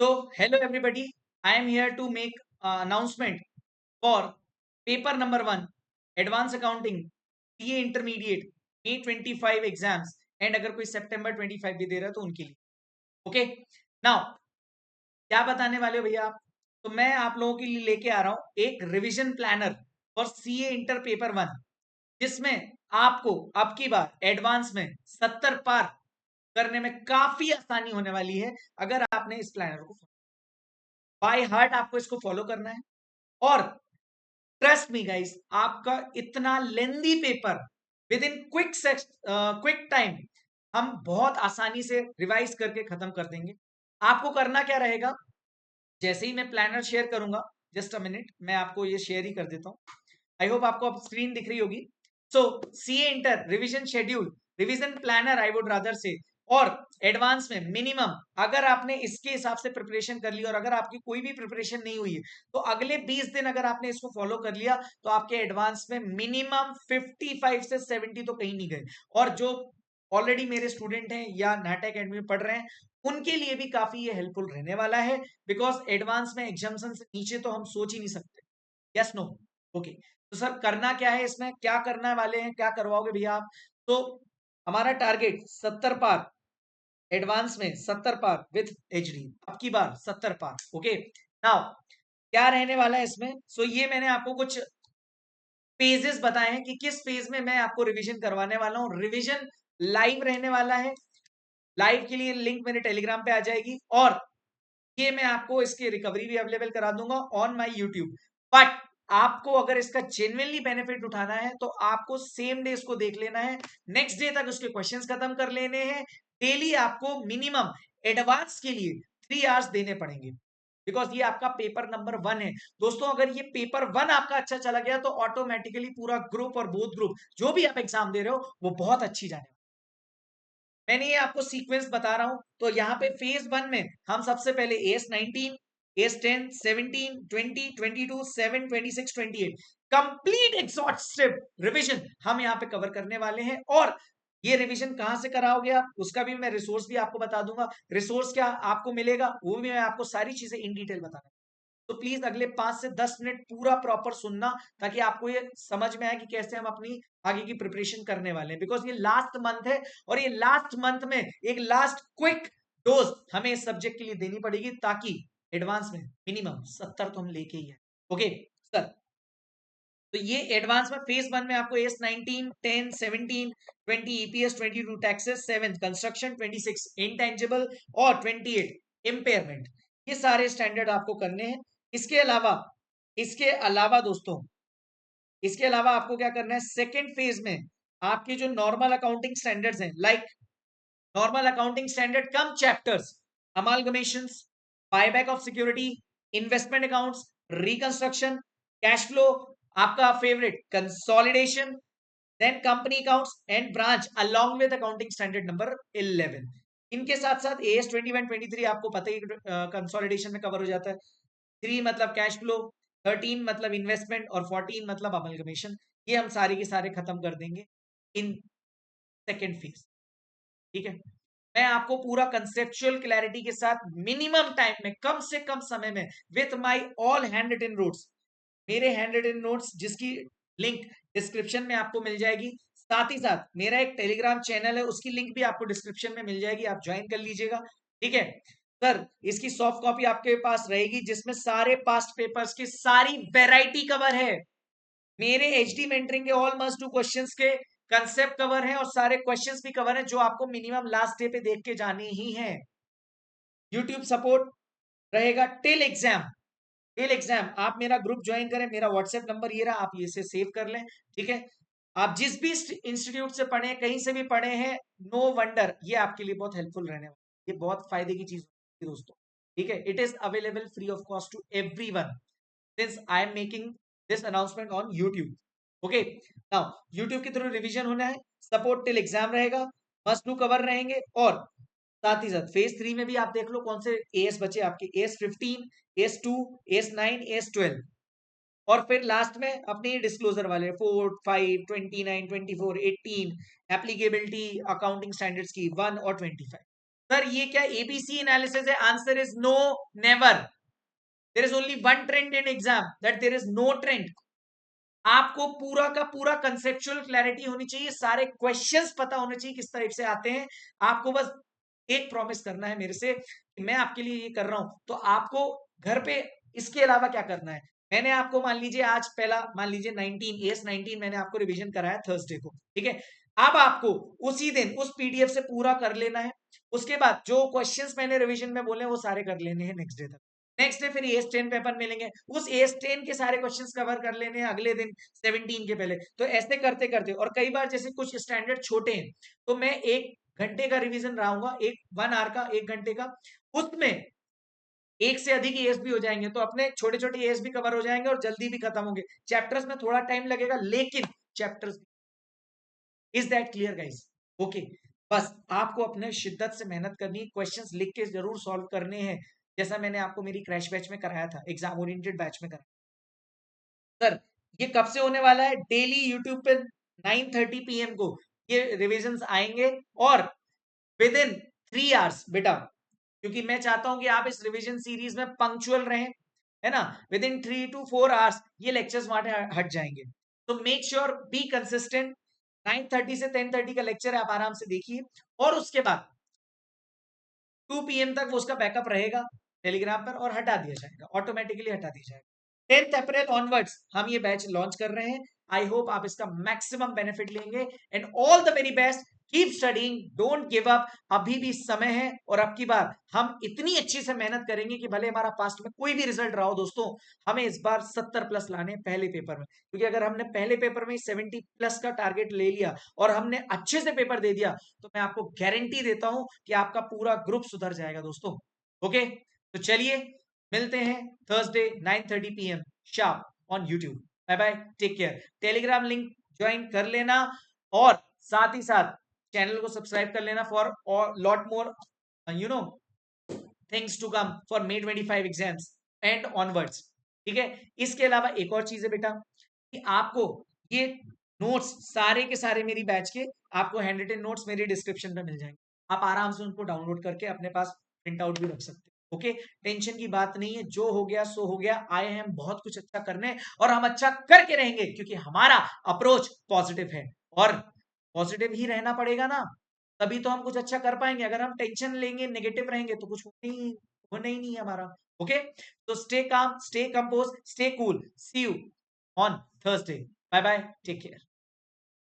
So, hello everybody. I am here to make announcement for paper number 1, Advanced Accounting, CA Intermediate, May 25 exams and अगर कोई सितंबर 25 भी दे रहा है तो उनके लिए ओके नाउ क्या बताने वाले हो भैया आप। तो मैं आप लोगों के लिए लेके आ रहा हूं एक revision planner for CA inter paper 1 जिसमें आपको अब की बार एडवांस में 70 पार करने में काफी आसानी होने वाली है अगर आपने इस प्लानर को बाय हार्ट आपको इसको फॉलो करना है। और ट्रस्ट मी गाइस, आपका इतना lengthy paper with in quick time हम बहुत आसानी से रिवाइज करके खत्म कर देंगे। आपको करना क्या रहेगा, जैसे ही मैं प्लानर शेयर करूंगा, जस्ट अ मिनट मैं आपको ये शेयर ही कर देता हूं। आई होप आपको अब स्क्रीन दिख रही होगी। So CA inter revision schedule, revision planner I would rather say, और एडवांस में मिनिमम अगर आपने इसके हिसाब से प्रिपरेशन कर लिया और अगर आपकी कोई भी प्रिपरेशन नहीं हुई है तो अगले 20 दिन अगर आपने इसको फॉलो कर लिया तो आपके एडवांस में मिनिमम 55 से 70 तो कहीं नहीं गए। और जो ऑलरेडी मेरे स्टूडेंट हैं या नाटा अकेडमी में पढ़ रहे हैं उनके लिए भी काफी ये हेल्पफुल रहने वाला है, बिकॉज एडवांस में एग्जाम्शन से नीचे तो हम सोच ही नहीं सकते। Yes no okay. तो सर करना क्या है, इसमें क्या करने वाले हैं, क्या करवाओगे भैया आप। तो हमारा टारगेट 70 पार, एडवांस में 70 पार विथ एचडी, अब की बार 70 पार। ओके नाउ क्या रहने वाला है इसमें। सो ये मैंने आपको कुछ पेजेस बताए हैं कि किस पेज में मैं आपको रिवीजन करवाने वाला हूं। रिवीजन लाइव रहने वाला है, लाइव के लिए लिंक मेरे टेलीग्राम पे आ जाएगी और ये मैं आपको इसकी रिकवरी भी अवेलेबल करा दूंगा ऑन माय यूट्यूब। बट आपको अगर इसका जेन्युइनली बेनिफिट उठाना है तो आपको सेम डे इसको देख लेना है, नेक्स्ट डे तक उसके क्वेश्चंस खत्म कर लेने हैं। डेली आपको मिनिमम एडवांस के लिए 3 आवर्स देने पड़ेंगे, बिकॉज ये आपका पेपर नंबर 1 है। दोस्तों अगर ये पेपर 1 आपका अच्छा चला गया तो ऑटोमेटिकली पूरा ग्रुप और बोथ ग्रुप जो भी आप एग्जाम दे रहे हो वो बहुत अच्छी जाने। मैंने ये आपको सीक्वेंस बता रहा हूं। तो यहाँ पे फेज 1 में हम सबसे पहले AS19, AS10, 17, 20, 22, 7, 26, 28 complete exhaustive revision हम यहाँ पे कवर करने वाले हैं। और ये रिवीजन कहां से कराओगे आप, उसका भी मैं रिसोर्स भी आपको बता दूंगा। रिसोर्स क्या आपको मिलेगा वो भी मैं आपको सारी चीजें इन डिटेल बताऊंगा। तो प्लीज अगले 5 से 10 मिनट पूरा प्रॉपर सुनना ताकि आपको ये समझ में आए कि कैसे हम अपनी आगे की प्रिपरेशन करने वाले हैं, बिकॉज ये लास्ट मंथ है और ये लास्ट मंथ में एक लास्ट क्विक डोज हमें इस सब्जेक्ट के लिए देनी पड़ेगी ताकि एडवांस में मिनिमम 70 तो हम लेके ही है। ओके सर, तो ये एडवांस में फेज 1 में आपको AS19, 10, 17, 20 EPS, 22 taxes, 7 construction, 26 intangible और 28 इम्पेयरमेंट, ये सारे स्टैंडर्ड आपको करने हैं। इसके अलावा दोस्तों, इसके अलावा आपको क्या करना है, सेकेंड फेज में आपके जो नॉर्मल अकाउंटिंग स्टैंडर्ड्स हैं, like normal accounting standard cum chapters, amalgamations, buyback of security, investment accounts, reconstruction, cash flow, आपका favourite consolidation, then company accounts and branch along with accounting standard number 11। इनके साथ साथ AS21, 23 आपको पता ही consolidation में cover हो जाता है। 3 मतलब कैश फ्लो, 13 मतलब इन्वेस्टमेंट और 14 मतलब अमलगमेशन। ये हम सारे के सारे खत्म कर देंगे इन सेकेंड फेज। ठीक है, मैं आपको पूरा कंसेप्चुअल क्लैरिटी के साथ मिनिमम टाइम में, कम से कम समय में, with my all hand written notes, मेरे हैंड रिटन नोट्स जिसकी लिंक डिस्क्रिप्शन में आपको मिल जाएगी। साथ ही साथ मेरा एक टेलीग्राम चैनल है, उसकी लिंक भी आपको डिस्क्रिप्शन में मिल जाएगी, आप ज्वाइन कर लीजिएगा। ठीक है सर, इसकी सॉफ्ट कॉपी आपके पास रहेगी जिसमें सारे पास्ट पेपर्स की सारी वेराइटी कवर है। मेरे एचडी मेंटरिंग के ऑल मस्ट डू क्वेश्चंस के कंसेप्ट कवर है और सारे क्वेश्चंस भी कवर है जो आपको मिनिमम लास्ट डे पे देख के जाने ही है। यूट्यूब सपोर्ट रहेगा टिल एग्जाम। टिल एग्जाम आप मेरा ग्रुप ज्वाइन करें, मेरा व्हाट्सएप नंबर ये रहा, आप इसे सेव कर लें। ठीक है, आप जिस भी इंस्टीट्यूट से पढ़े, कहीं से भी पढ़े हैं, नो वंडर ये आपके लिए बहुत हेल्पफुल रहने वाला, ये बहुत फायदे की चीज है दोस्तों। ठीक है, it is available free of cost to everyone since I am making this announcement on YouTube. Okay now YouTube के थ्रू रिवीजन होना है, सपोर्ट टिल एग्जाम रहेगा, मस्ट डू कवर रहेंगे। और साथ ही साथ फेज 3 में भी आप देख लो कौन से एएस बचे आपके, AS15, AS2, AS9, AS12। और फिर लास्ट में अपने डिस्क्लोजर वाले 4, 5, 29, 24, 18 एप्लीकेबिलिटी अकाउंटिंग स्टैंडर्ड्स की 1 और 25। सर ये क्या एबीसी एनालिसिस है? Answer is no, never. There is only one trend in exam, that there is no trend. आपको पूरा का पूरा कंसेप्चुअल क्लैरिटी होनी चाहिए, सारे क्वेश्चंस पता होने चाहिए किस टाइप से आते हैं। आपको बस एक प्रॉमिस करना है मेरे से कि मैं आपके लिए ये कर रहा हूं, तो आपको घर पे इसके अलावा क्या करना है? मैंने आपको मान लीजिए आज पहला मान लीजिए 19 मैंने आपको रिवीजन कराया थर्सडे को, ठीक है। अब आपको उसी दिन उस पीडीएफ से पूरा कर लेना है। उसके बाद जो क्वेश्चंस मैंने रिवीजन में बोले वो सारे कर लेने हैं नेक्स्ट डे तक। नेक्स्ट डे फिर एस 10 पेपर मिलेंगे, उस एस 10 के सारे क्वेश्चंस कवर कर लेने हैं अगले दिन 17 के पहले। तो ऐसे करते करते, और कई बार जैसे कुछ स्टैंडर्ड छोटे हैं तो मैं 1 घंटे का रिवीजन रहाऊंगा, 1 आवर का, 1 घंटे का, उसमें एक से अधिक एएस भी हो जाएंगे, तो अपने छोटे छोटे एएस भी कवर हो जाएंगे और जल्दी भी खत्म होंगे। चैप्टर्स में थोड़ा टाइम लगेगा, लेकिन chapters. Is that clear guys? Okay. बस आपको अपने शिद्दत से मेहनत करनी है, क्वेश्चंस लिख के जरूर सॉल्व करने हैं, जैसा मैंने आपको मेरी क्रैश बैच में कराया था, एग्जाम ओरिएंटेड बैच में कराया। सर ये कब से होने वाला है? डेली यूट्यूब पे 9:30 PM को ये रिविजन आएंगे, और विद इन 3 आवर्स बेटा, क्योंकि मैं चाहता हूं कि आप इस रिवीजन सीरीज में पंक्चुअल रहें, है ना। विद इन 3 to 4 आवर्स ये लेक्चर्स वहां हट जाएंगे। तो मेक श्योर बी कंसिस्टेंट। 9:30 से 10:30 का लेक्चर है, आप आराम से देखिए, और उसके बाद 2 PM तक वो उसका बैकअप रहेगा टेलीग्राम पर, और हटा दिया जाएगा, ऑटोमेटिकली हटा दिया जाएगा। 10 अप्रैल ऑनवर्ड्स हम ये बैच लॉन्च कर रहे हैं। आई होप आप इसका मैक्सिमम बेनिफिट लेंगे, and all the very best. Keep studying, don't give up, अभी भी समय है। और अब की बार हम इतनी अच्छी से मेहनत करेंगे कि भले हमारा पास्ट में कोई भी रिजल्ट रहा हो दोस्तों, हमें इस बार 70+ लाने पहले पेपर में, क्योंकि अगर हमने पहले पेपर में 70+ का टारगेट ले लिया और हमने अच्छे से पेपर दे दिया, तो मैं आपको गारंटी देता हूं कि आपका पूरा ग्रुप सुधर जाएगा दोस्तों। ओके, तो चलिए मिलते हैं Thursday 9:30 PM sharp on YouTube. Bye bye, take care. Telegram link join कर लेना, और साथ ही साथ चैनल को सब्सक्राइब कर लेना for lot more you know things to come for May 25 exams and onwards. ठीक है। इसके अलावा एक और चीज है बेटा, कि आपको ये नोट्स सारे के सारे मेरी बैच के आपको हैंड रिटन नोट्स मेरे डिस्क्रिप्शन में मिल जाएंगे। आप आराम से उनको डाउनलोड करके अपने पास प्रिंट आउट भी रख सकते हैं। ओके, टेंशन की बात नहीं है, जो हो गया सो हो गया। आए हैं हम बहुत कुछ अच्छा करने, और हम अच्छा करके रहेंगे, क्योंकि हमारा अप्रोच पॉजिटिव है, और पॉजिटिव ही रहना पड़ेगा ना, तभी तो हम कुछ अच्छा कर पाएंगे। अगर हम टेंशन लेंगे, नेगेटिव रहेंगे, तो कुछ होना ही नहीं है हमारा। ओके, तो stay calm, stay compose, stay cool. See you on Thursday. Bye bye, take care.